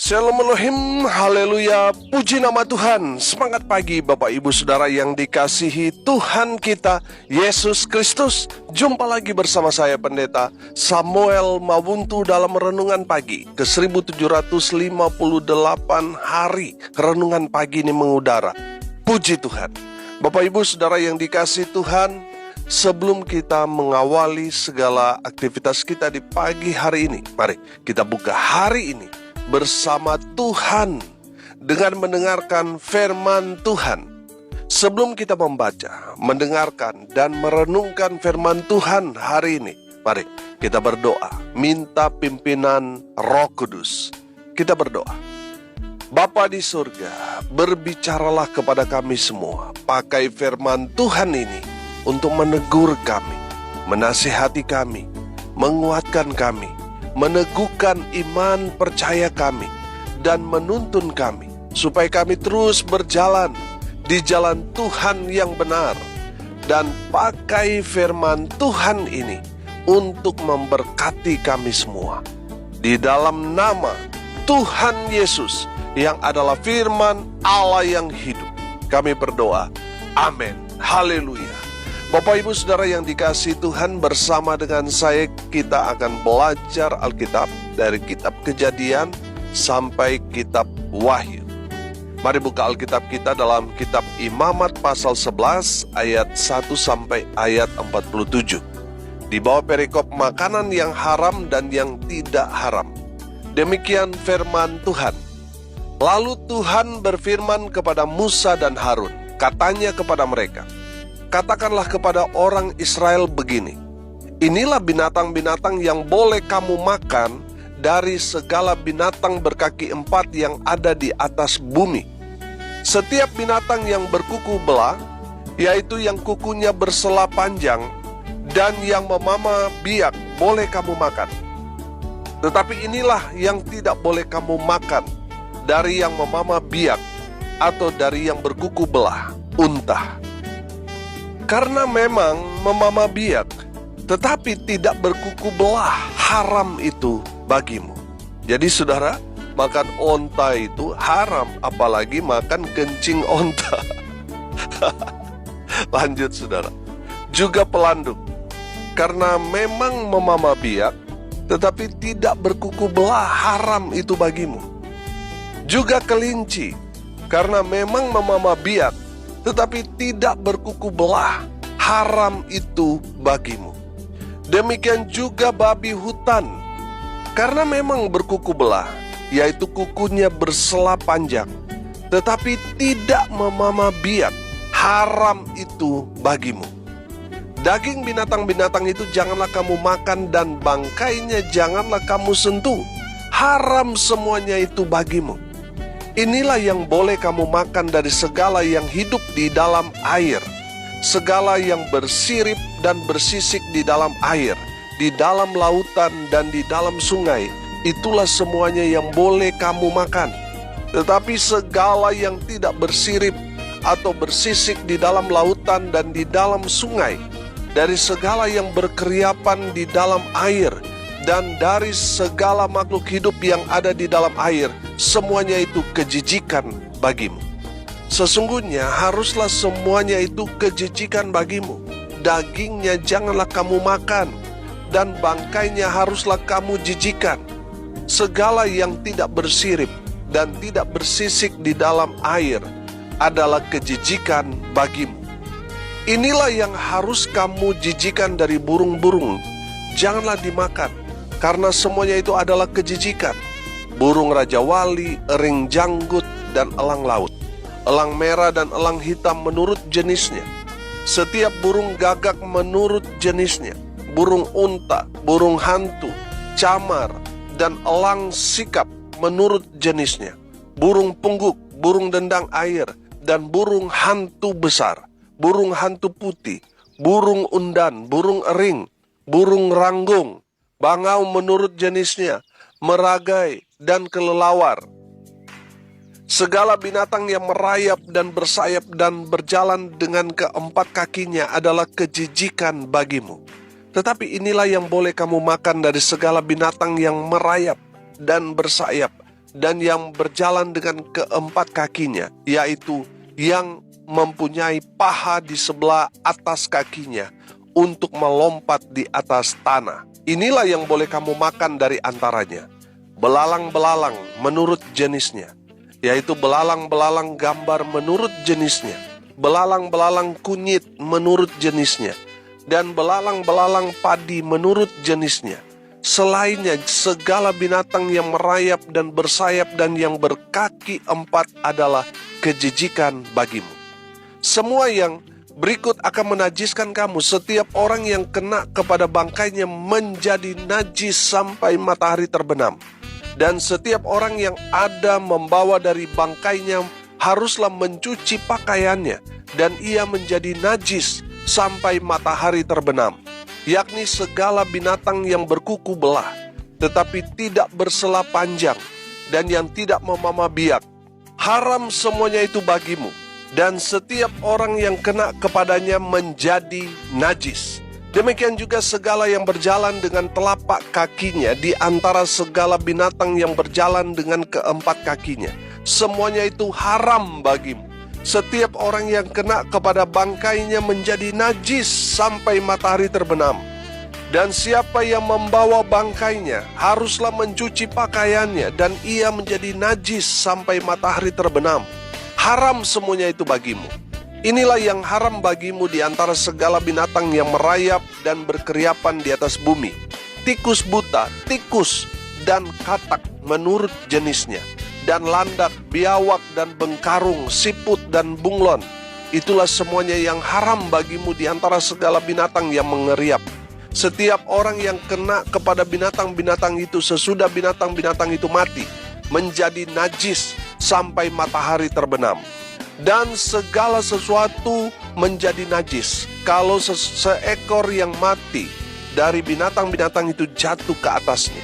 Shalom Elohim, haleluya, puji nama Tuhan. Semangat pagi Bapak Ibu Saudara yang dikasihi Tuhan kita, Yesus Kristus. Jumpa lagi bersama saya Pendeta Samuel Mawuntu dalam Renungan Pagi ke 1758 hari Renungan Pagi ini mengudara. Puji Tuhan. Bapak Ibu Saudara yang dikasihi Tuhan, sebelum kita mengawali segala aktivitas kita di pagi hari ini, mari kita buka hari ini bersama Tuhan dengan mendengarkan firman Tuhan. Sebelum kita membaca, mendengarkan, dan merenungkan firman Tuhan hari ini, mari kita berdoa, minta pimpinan Roh Kudus. Kita berdoa. Bapa di surga, berbicaralah kepada kami semua. Pakai firman Tuhan ini untuk menegur kami, menasihati kami, menguatkan kami, meneguhkan iman percaya kami, dan menuntun kami supaya kami terus berjalan di jalan Tuhan yang benar. Dan pakai firman Tuhan ini untuk memberkati kami semua. Di dalam nama Tuhan Yesus yang adalah firman Allah yang hidup, kami berdoa. Amin. Haleluya. Bapak Ibu Saudara yang dikasihi Tuhan, bersama dengan saya kita akan belajar Alkitab dari kitab Kejadian sampai kitab Wahyu. Mari buka Alkitab kita dalam kitab Imamat pasal 11 ayat 1 sampai ayat 47. Di bawah perikop makanan yang haram dan yang tidak haram. Demikian firman Tuhan. Lalu Tuhan berfirman kepada Musa dan Harun, katanya kepada mereka, katakanlah kepada orang Israel begini, inilah binatang-binatang yang boleh kamu makan dari segala binatang berkaki empat yang ada di atas bumi. Setiap binatang yang berkuku belah, yaitu yang kukunya bersela panjang, dan yang memama biak, boleh kamu makan. Tetapi inilah yang tidak boleh kamu makan, dari yang memama biak, atau dari yang berkuku belah, unta. Karena memang memama biak, tetapi tidak berkuku belah, haram itu bagimu. Jadi saudara, makan onta itu haram, apalagi makan kencing onta. Lanjut saudara. Juga pelanduk, karena memang memama biak, tetapi tidak berkuku belah, haram itu bagimu. Juga kelinci, karena memang memama biak, tetapi tidak berkuku belah, haram itu bagimu. Demikian juga babi hutan, karena memang berkuku belah, yaitu kukunya bersela panjang, tetapi tidak memama biak, haram itu bagimu. Daging binatang-binatang itu janganlah kamu makan, dan bangkainya janganlah kamu sentuh, haram semuanya itu bagimu. Inilah yang boleh kamu makan dari segala yang hidup di dalam air, segala yang bersirip dan bersisik di dalam air, di dalam lautan dan di dalam sungai, itulah semuanya yang boleh kamu makan. Tetapi segala yang tidak bersirip atau bersisik di dalam lautan dan di dalam sungai, dari segala yang berkeriapan di dalam air, dan dari segala makhluk hidup yang ada di dalam air, semuanya itu kejijikan bagimu. Sesungguhnya haruslah semuanya itu kejijikan bagimu. Dagingnya janganlah kamu makan, dan bangkainya haruslah kamu jijikan. Segala yang tidak bersirip dan tidak bersisik di dalam air adalah kejijikan bagimu. Inilah yang harus kamu jijikan dari burung-burung, janganlah dimakan, karena semuanya itu adalah kejijikan. Burung raja wali, ering janggut, dan elang laut, elang merah dan elang hitam menurut jenisnya. Setiap burung gagak menurut jenisnya, burung unta, burung hantu, camar, dan elang sikap menurut jenisnya, burung pungguk, burung dendang air, dan burung hantu besar, burung hantu putih, burung undan, burung ering, burung ranggung, bangau menurut jenisnya, meragai, dan kelelawar. Segala binatang yang merayap dan bersayap dan berjalan dengan keempat kakinya adalah kejijikan bagimu. Tetapi inilah yang boleh kamu makan dari segala binatang yang merayap dan bersayap dan yang berjalan dengan keempat kakinya, yaitu yang mempunyai paha di sebelah atas kakinya untuk melompat di atas tanah. Inilah yang boleh kamu makan dari antaranya. Belalang-belalang menurut jenisnya, yaitu belalang-belalang gambar menurut jenisnya, belalang-belalang kunyit menurut jenisnya, dan belalang-belalang padi menurut jenisnya. Selainnya segala binatang yang merayap dan bersayap dan yang berkaki empat adalah kejijikan bagimu. Semua yang berikut akan menajiskan kamu. Setiap orang yang kena kepada bangkainya menjadi najis sampai matahari terbenam. Dan setiap orang yang ada membawa dari bangkainya haruslah mencuci pakaiannya, dan ia menjadi najis sampai matahari terbenam. Yakni segala binatang yang berkuku belah, tetapi tidak bersela panjang, dan yang tidak memamah biak. Haram semuanya itu bagimu, dan setiap orang yang kena kepadanya menjadi najis. Demikian juga segala yang berjalan dengan telapak kakinya di antara segala binatang yang berjalan dengan keempat kakinya. Semuanya itu haram bagimu. Setiap orang yang kena kepada bangkainya menjadi najis sampai matahari terbenam. Dan siapa yang membawa bangkainya haruslah mencuci pakaiannya, dan ia menjadi najis sampai matahari terbenam. Haram semuanya itu bagimu. Inilah yang haram bagimu di antara segala binatang yang merayap dan berkeriapan di atas bumi. Tikus buta, tikus, dan katak menurut jenisnya, dan landak, biawak, dan bengkarung, siput, dan bunglon. Itulah semuanya yang haram bagimu di antara segala binatang yang mengeriap. Setiap orang yang kena kepada binatang-binatang itu sesudah binatang-binatang itu mati, menjadi najis sampai matahari terbenam. Dan segala sesuatu menjadi najis kalau seekor yang mati dari binatang-binatang itu jatuh ke atasnya.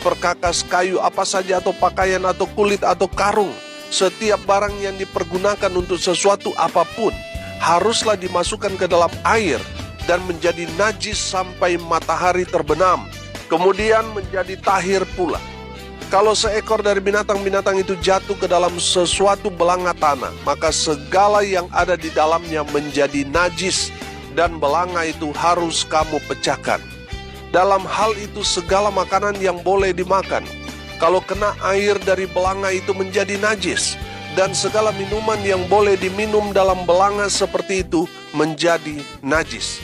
Perkakas kayu apa saja, atau pakaian, atau kulit, atau karung, setiap barang yang dipergunakan untuk sesuatu apapun haruslah dimasukkan ke dalam air dan menjadi najis sampai matahari terbenam, kemudian menjadi tahir pula. Kalau seekor dari binatang-binatang itu jatuh ke dalam sesuatu belanga tanah, maka segala yang ada di dalamnya menjadi najis, dan belanga itu harus kamu pecahkan. Dalam hal itu segala makanan yang boleh dimakan, kalau kena air dari belanga itu menjadi najis, dan segala minuman yang boleh diminum dalam belanga seperti itu menjadi najis.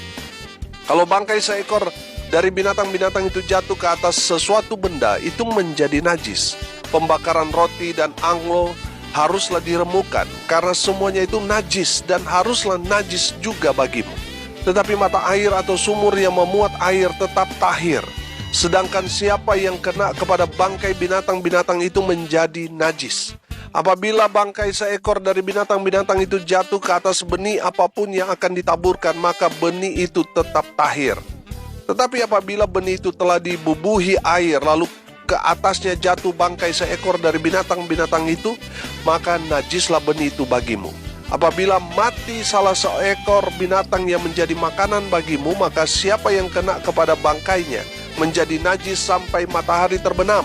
Kalau bangkai seekor dari binatang-binatang itu jatuh ke atas sesuatu benda, itu menjadi najis. Pembakaran roti dan anglo haruslah diremukan, karena semuanya itu najis dan haruslah najis juga bagimu. Tetapi mata air atau sumur yang memuat air tetap tahir. Sedangkan siapa yang kena kepada bangkai binatang-binatang itu menjadi najis. Apabila bangkai seekor dari binatang-binatang itu jatuh ke atas benih apapun yang akan ditaburkan, maka benih itu tetap tahir. Tetapi apabila benih itu telah dibubuhi air, lalu ke atasnya jatuh bangkai seekor dari binatang-binatang itu, maka najislah benih itu bagimu. Apabila mati salah seekor binatang yang menjadi makanan bagimu, maka siapa yang kena kepada bangkainya menjadi najis sampai matahari terbenam.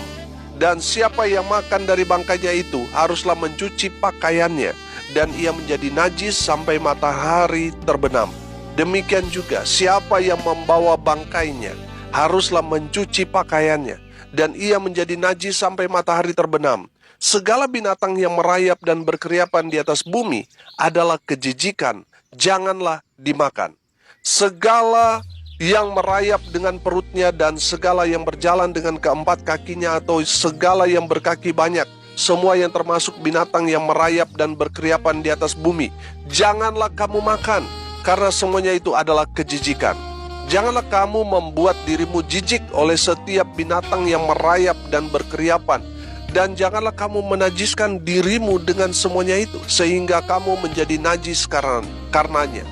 Dan siapa yang makan dari bangkainya itu haruslah mencuci pakaiannya, dan ia menjadi najis sampai matahari terbenam. Demikian juga siapa yang membawa bangkainya haruslah mencuci pakaiannya, dan ia menjadi najis sampai matahari terbenam. Segala binatang yang merayap dan berkeriapan di atas bumi adalah kejijikan, janganlah dimakan. Segala yang merayap dengan perutnya dan segala yang berjalan dengan keempat kakinya atau segala yang berkaki banyak, semua yang termasuk binatang yang merayap dan berkeriapan di atas bumi, janganlah kamu makan, karena semuanya itu adalah kejijikan. Janganlah kamu membuat dirimu jijik oleh setiap binatang yang merayap dan berkeriapan, dan janganlah kamu menajiskan dirimu dengan semuanya itu, sehingga kamu menjadi najis karenanya.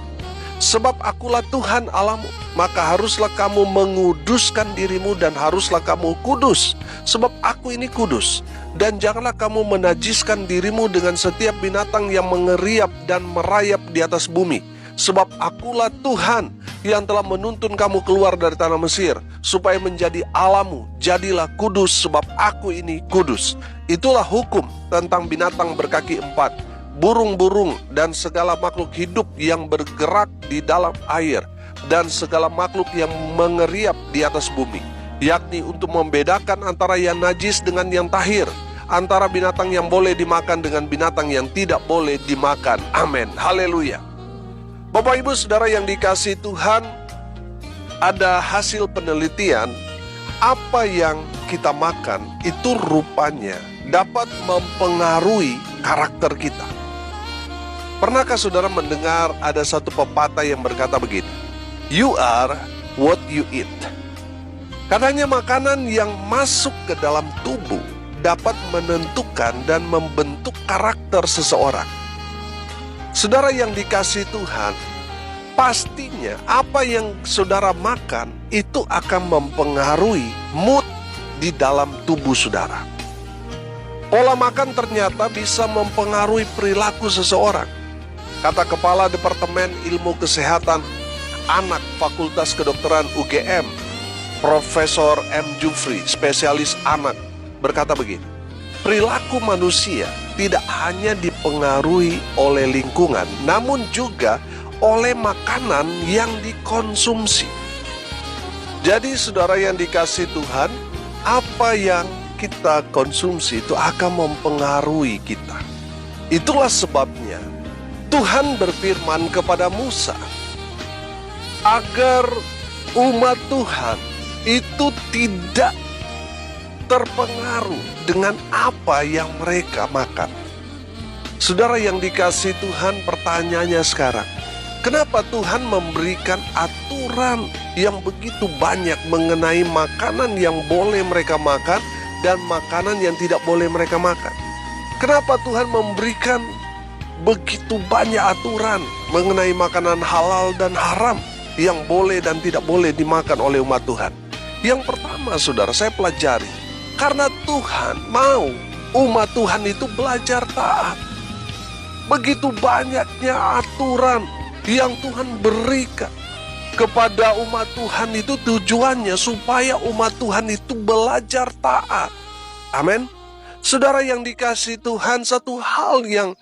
Sebab akulah Tuhan Allahmu, maka haruslah kamu menguduskan dirimu dan haruslah kamu kudus, sebab aku ini kudus. Dan janganlah kamu menajiskan dirimu dengan setiap binatang yang mengeriap dan merayap di atas bumi. Sebab akulah Tuhan yang telah menuntun kamu keluar dari tanah Mesir, supaya menjadi Allahmu. Jadilah kudus, sebab aku ini kudus. Itulah hukum tentang binatang berkaki 4, burung-burung dan segala makhluk hidup yang bergerak di dalam air, dan segala makhluk yang mengeriap di atas bumi, yakni untuk membedakan antara yang najis dengan yang tahir, antara binatang yang boleh dimakan dengan binatang yang tidak boleh dimakan. Amin. Haleluya. Bapak Ibu Saudara yang dikasihi Tuhan, ada hasil penelitian apa yang kita makan itu rupanya dapat mempengaruhi karakter kita. Pernahkah saudara mendengar ada satu pepatah yang berkata begini, "You are what you eat." Katanya makanan yang masuk ke dalam tubuh dapat menentukan dan membentuk karakter seseorang. Saudara yang dikasihi Tuhan, pastinya apa yang saudara makan itu akan mempengaruhi mood di dalam tubuh saudara. Pola makan ternyata bisa mempengaruhi perilaku seseorang. Kata Kepala Departemen Ilmu Kesehatan Anak Fakultas Kedokteran UGM, Profesor M. Jufri, spesialis anak, berkata begini, perilaku manusia tidak hanya dipengaruhi oleh lingkungan, namun juga oleh makanan yang dikonsumsi. Jadi saudara yang dikasihi Tuhan, apa yang kita konsumsi itu akan mempengaruhi kita. Itulah sebabnya Tuhan berfirman kepada Musa agar umat Tuhan itu tidak terpengaruh dengan apa yang mereka makan. Saudara yang dikasihi Tuhan, pertanyaannya sekarang, kenapa Tuhan memberikan aturan yang begitu banyak mengenai makanan yang boleh mereka makan dan makanan yang tidak boleh mereka makan? Kenapa Tuhan memberikan begitu banyak aturan mengenai makanan halal dan haram yang boleh dan tidak boleh dimakan oleh umat Tuhan? Yang pertama, saudara, saya pelajari, karena Tuhan mau umat Tuhan itu belajar taat. Begitu banyaknya aturan yang Tuhan berikan kepada umat Tuhan itu tujuannya supaya umat Tuhan itu belajar taat. Amin. Saudara yang dikasihi Tuhan, satu hal yang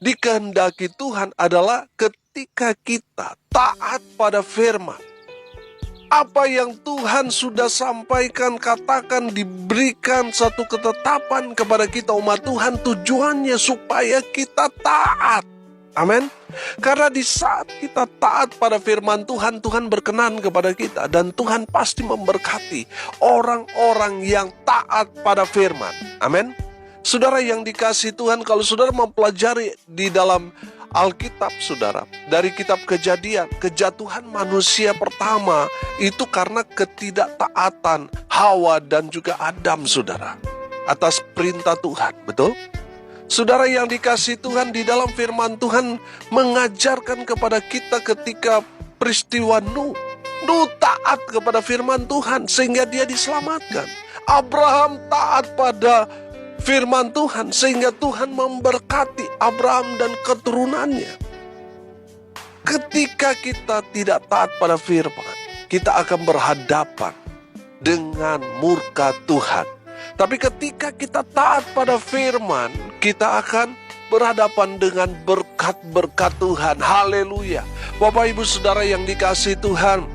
dikehendaki Tuhan adalah ketika kita taat pada firman, apa yang Tuhan sudah sampaikan, katakan, diberikan satu ketetapan kepada kita umat Tuhan, tujuannya supaya kita taat. Amin. Karena di saat kita taat pada firman Tuhan, Tuhan berkenan kepada kita, dan Tuhan pasti memberkati orang-orang yang taat pada firman. Amin. Saudara yang dikasihi Tuhan, kalau saudara mempelajari di dalam Alkitab, saudara, dari kitab Kejadian, kejatuhan manusia pertama itu karena ketidaktaatan Hawa dan juga Adam, saudara, atas perintah Tuhan. Betul? Saudara yang dikasihi Tuhan, di dalam firman Tuhan mengajarkan kepada kita ketika peristiwa Nuh taat kepada firman Tuhan sehingga dia diselamatkan. Abraham taat pada firman Tuhan sehingga Tuhan memberkati Abraham dan keturunannya. Ketika kita tidak taat pada firman, kita akan berhadapan dengan murka Tuhan. Tapi ketika kita taat pada firman, kita akan berhadapan dengan berkat-berkat Tuhan. Haleluya. Bapak Ibu Saudara yang dikasihi Tuhan,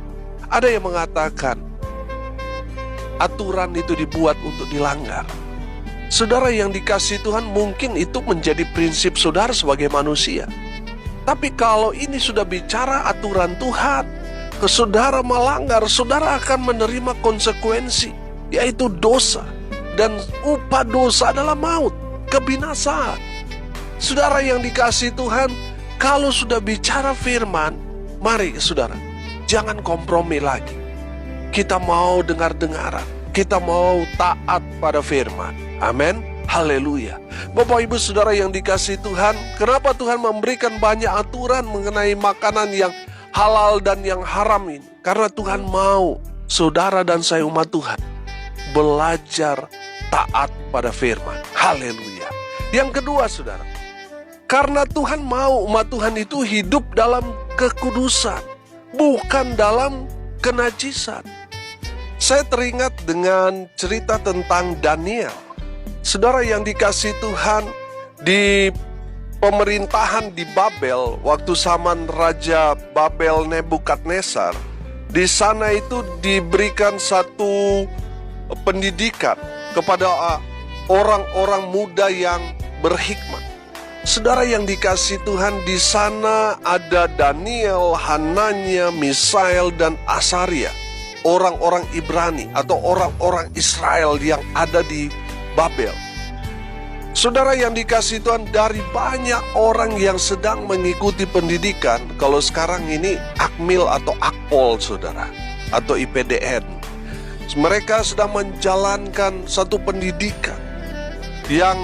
ada yang mengatakan aturan itu dibuat untuk dilanggar. Saudara yang dikasihi Tuhan, mungkin itu menjadi prinsip saudara sebagai manusia. Tapi kalau ini sudah bicara aturan Tuhan, saudara melanggar, saudara akan menerima konsekuensi, yaitu dosa. Dan upah dosa adalah maut, kebinasaan. Saudara yang dikasihi Tuhan, kalau sudah bicara firman, mari saudara, jangan kompromi lagi. Kita mau dengar-dengaran, kita mau taat pada firman. Amin. Haleluya. Bapak Ibu Saudara yang dikasihi Tuhan, kenapa Tuhan memberikan banyak aturan mengenai makanan yang halal dan yang haram ini? Karena Tuhan mau saudara dan saya umat Tuhan belajar taat pada firman. Haleluya. Yang kedua, saudara, karena Tuhan mau umat Tuhan itu hidup dalam kekudusan, bukan dalam kenajisan. Saya teringat dengan cerita tentang Daniel, Saudara yang dikasihi Tuhan, di pemerintahan di Babel, waktu zaman Raja Babel Nebukadnezar, di sana itu diberikan satu pendidikan kepada orang-orang muda yang berhikmat. Saudara yang dikasihi Tuhan, di sana ada Daniel, Hananya, Misael, dan Asaria, orang-orang Ibrani atau orang-orang Israel yang ada di Babel. Saudara yang dikasihi Tuhan, dari banyak orang yang sedang mengikuti pendidikan, kalau sekarang ini Akmil atau Akpol, saudara, atau IPDN, mereka sedang menjalankan satu pendidikan yang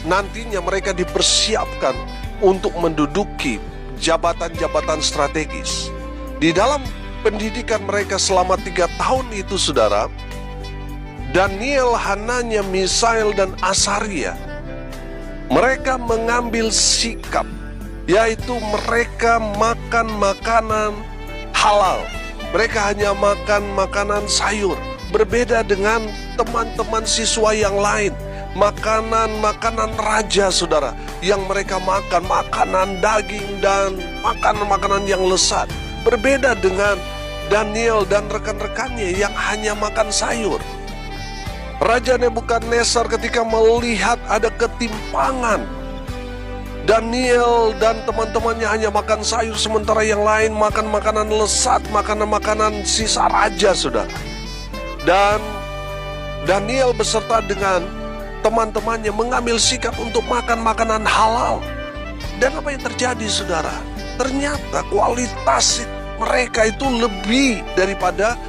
nantinya mereka dipersiapkan untuk menduduki jabatan-jabatan strategis. Di dalam pendidikan mereka selama 3 tahun itu, saudara, Daniel, Hananya, Misael, dan Asaria, mereka mengambil sikap, yaitu mereka makan makanan halal. Mereka hanya makan makanan sayur. Berbeda dengan teman-teman siswa yang lain, makanan-makanan raja, saudara, yang mereka makan makanan daging dan makanan-makanan yang lezat. Berbeda dengan Daniel dan rekan-rekannya yang hanya makan sayur. Raja Nebukadnezar ketika melihat ada ketimpangan, Daniel dan teman-temannya hanya makan sayur, sementara yang lain makan makanan lezat, makanan-makanan sisa raja, saudara. Dan Daniel beserta dengan teman-temannya mengambil sikap untuk makan makanan halal. Dan apa yang terjadi, saudara? Ternyata kualitas mereka itu lebih daripada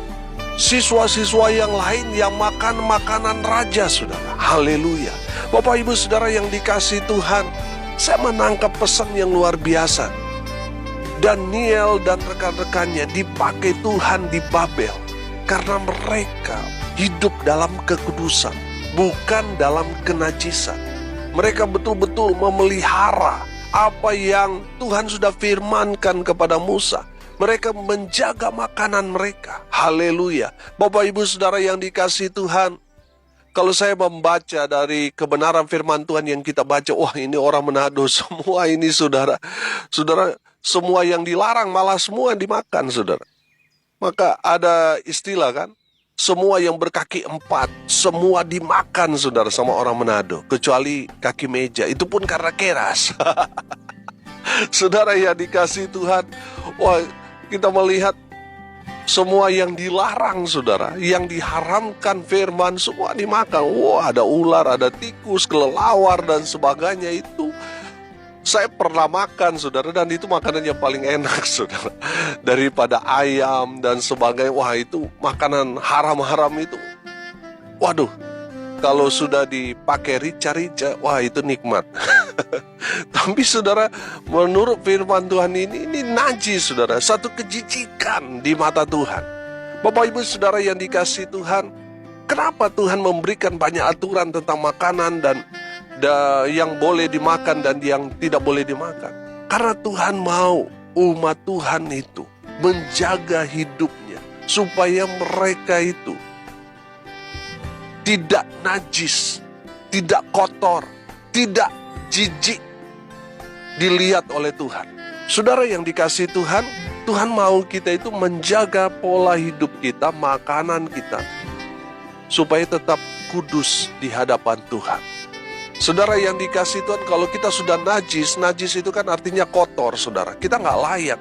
siswa-siswa yang lain yang makan makanan raja, saudara. Haleluya. Bapak Ibu Saudara yang dikasihi Tuhan, saya menangkap pesan yang luar biasa. Daniel dan rekan-rekannya dipakai Tuhan di Babel karena mereka hidup dalam kekudusan, bukan dalam kenajisan. Mereka betul-betul memelihara apa yang Tuhan sudah firmankan kepada Musa. Mereka menjaga makanan mereka. Haleluya. Bapak Ibu Saudara yang dikasihi Tuhan, kalau saya membaca dari kebenaran firman Tuhan yang kita baca, wah, ini orang Manado semua ini, saudara. Saudara, semua yang dilarang malah semua dimakan, saudara. Maka ada istilah kan, semua yang berkaki 4, semua dimakan, saudara, sama orang Manado. Kecuali kaki meja, itu pun karena keras. Saudara yang dikasihi Tuhan, wah, kita melihat semua yang dilarang, saudara, yang diharamkan firman, semua dimakan. Wah, ada ular, ada tikus, kelelawar, dan sebagainya. Itu saya pernah makan, saudara, dan itu makanan yang paling enak, saudara, daripada ayam dan sebagainya. Wah, itu makanan haram-haram itu. Waduh, kalau sudah dipakai rica-rica, wah, itu nikmat. Tapi saudara, menurut firman Tuhan ini najis, saudara, satu kejijikan di mata Tuhan. Bapak Ibu Saudara yang dikasihi Tuhan, kenapa Tuhan memberikan banyak aturan tentang makanan dan yang boleh dimakan dan yang tidak boleh dimakan? Karena Tuhan mau umat Tuhan itu menjaga hidupnya, supaya mereka itu tidak najis, tidak kotor, tidak jijik dilihat oleh Tuhan. Saudara yang dikasihi Tuhan, Tuhan mau kita itu menjaga pola hidup kita, makanan kita, supaya tetap kudus di hadapan Tuhan. Saudara yang dikasihi Tuhan, kalau kita sudah najis, najis itu kan artinya kotor, saudara. Kita nggak layak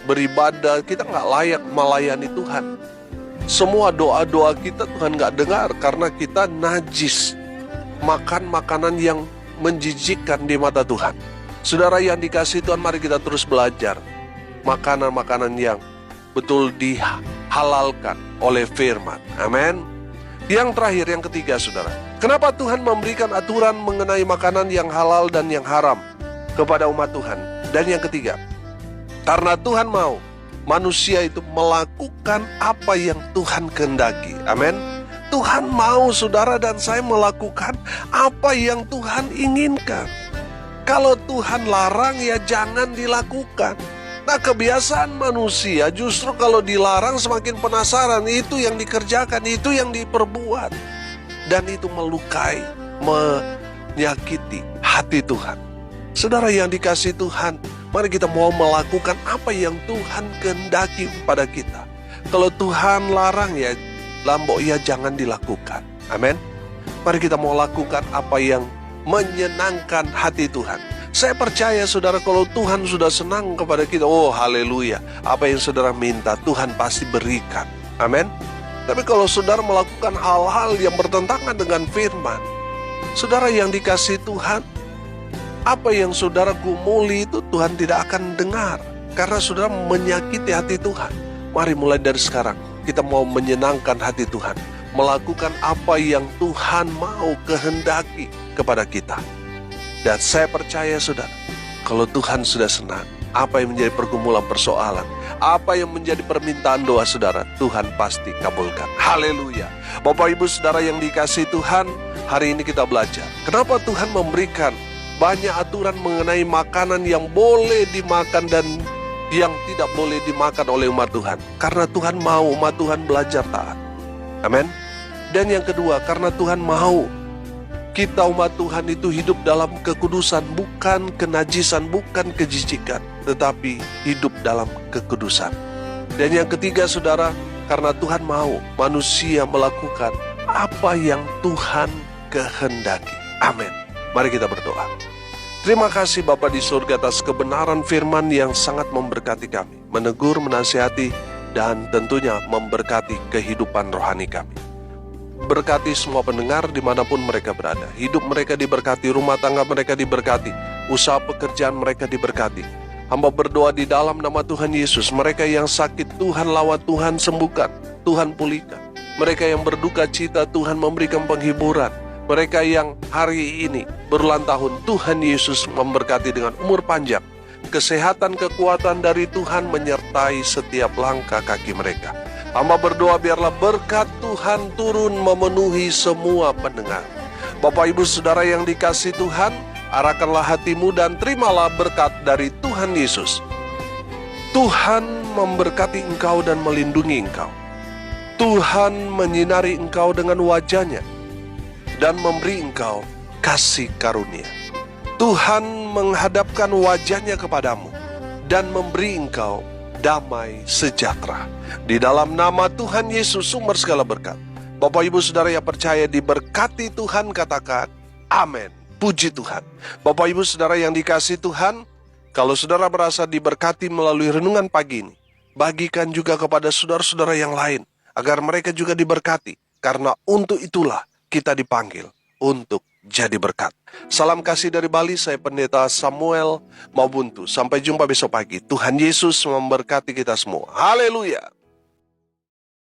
beribadah, kita nggak layak melayani Tuhan. Semua doa-doa kita Tuhan nggak dengar karena kita najis, makan makanan yang menjijikkan di mata Tuhan. Saudara yang dikasihi Tuhan, mari kita terus belajar makanan-makanan yang betul dihalalkan oleh firman. Amin. Yang terakhir, yang ketiga, saudara, kenapa Tuhan memberikan aturan mengenai makanan yang halal dan yang haram kepada umat Tuhan? Dan yang ketiga, karena Tuhan mau manusia itu melakukan apa yang Tuhan kehendaki. Amin. Tuhan mau saudara dan saya melakukan apa yang Tuhan inginkan. Kalau Tuhan larang, ya jangan dilakukan. Nah, kebiasaan manusia justru kalau dilarang semakin penasaran. Itu yang dikerjakan, itu yang diperbuat. Dan itu melukai, menyakiti hati Tuhan. Saudara yang dikasihi Tuhan, mari kita mau melakukan apa yang Tuhan kehendaki pada kita. Kalau Tuhan larang ya, lambok ya jangan dilakukan. Amin. Mari kita mau lakukan apa yang menyenangkan hati Tuhan. Saya percaya saudara, kalau Tuhan sudah senang kepada kita, oh haleluya, apa yang saudara minta Tuhan pasti berikan. Amin. Tapi kalau saudara melakukan hal-hal yang bertentangan dengan firman, saudara yang dikasihi Tuhan, apa yang saudara gumuli itu Tuhan tidak akan dengar, karena saudara menyakiti hati Tuhan. Mari mulai dari sekarang kita mau menyenangkan hati Tuhan, melakukan apa yang Tuhan mau kehendaki kepada kita. Dan saya percaya saudara, kalau Tuhan sudah senang, apa yang menjadi pergumulan persoalan, apa yang menjadi permintaan doa saudara, Tuhan pasti kabulkan. Haleluya. Bapak Ibu Saudara yang dikasihi Tuhan, hari ini kita belajar kenapa Tuhan memberikan banyak aturan mengenai makanan yang boleh dimakan dan yang tidak boleh dimakan oleh umat Tuhan. Karena Tuhan mau umat Tuhan belajar taat. Amin. Dan yang kedua, karena Tuhan mau kita umat Tuhan itu hidup dalam kekudusan, bukan kenajisan, bukan kejijikan, tetapi hidup dalam kekudusan. Dan yang ketiga saudara, karena Tuhan mau manusia melakukan apa yang Tuhan kehendaki. Amin. Mari kita berdoa. Terima kasih Bapa di surga atas kebenaran firman yang sangat memberkati kami, menegur, menasihati, dan tentunya memberkati kehidupan rohani kami. Berkati semua pendengar dimanapun mereka berada. Hidup mereka diberkati, rumah tangga mereka diberkati, usaha pekerjaan mereka diberkati. Hamba berdoa di dalam nama Tuhan Yesus, mereka yang sakit Tuhan lawat, Tuhan sembuhkan, Tuhan pulihkan. Mereka yang berduka cita, Tuhan memberikan penghiburan. Mereka yang hari ini berulang tahun, Tuhan Yesus memberkati dengan umur panjang. Kesehatan, kekuatan dari Tuhan menyertai setiap langkah kaki mereka. Hamba berdoa biarlah berkat Tuhan turun memenuhi semua pendengar. Bapak Ibu Saudara yang dikasihi Tuhan, arahkanlah hatimu dan terimalah berkat dari Tuhan Yesus. Tuhan memberkati engkau dan melindungi engkau. Tuhan menyinari engkau dengan wajah-Nya dan memberi engkau kasih karunia. Tuhan menghadapkan wajah-Nya kepadamu dan memberi engkau damai sejahtera. Di dalam nama Tuhan Yesus, sumber segala berkat. Bapak Ibu Saudara yang percaya diberkati Tuhan, katakan amin. Puji Tuhan. Bapak Ibu Saudara yang dikasihi Tuhan, kalau saudara merasa diberkati melalui renungan pagi ini, bagikan juga kepada saudara-saudara yang lain, agar mereka juga diberkati. Karena untuk itulah kita dipanggil untuk jadi berkat. Salam kasih dari Bali, saya Pendeta Samuel Mabuntu. Sampai jumpa besok pagi. Tuhan Yesus memberkati kita semua. Haleluya.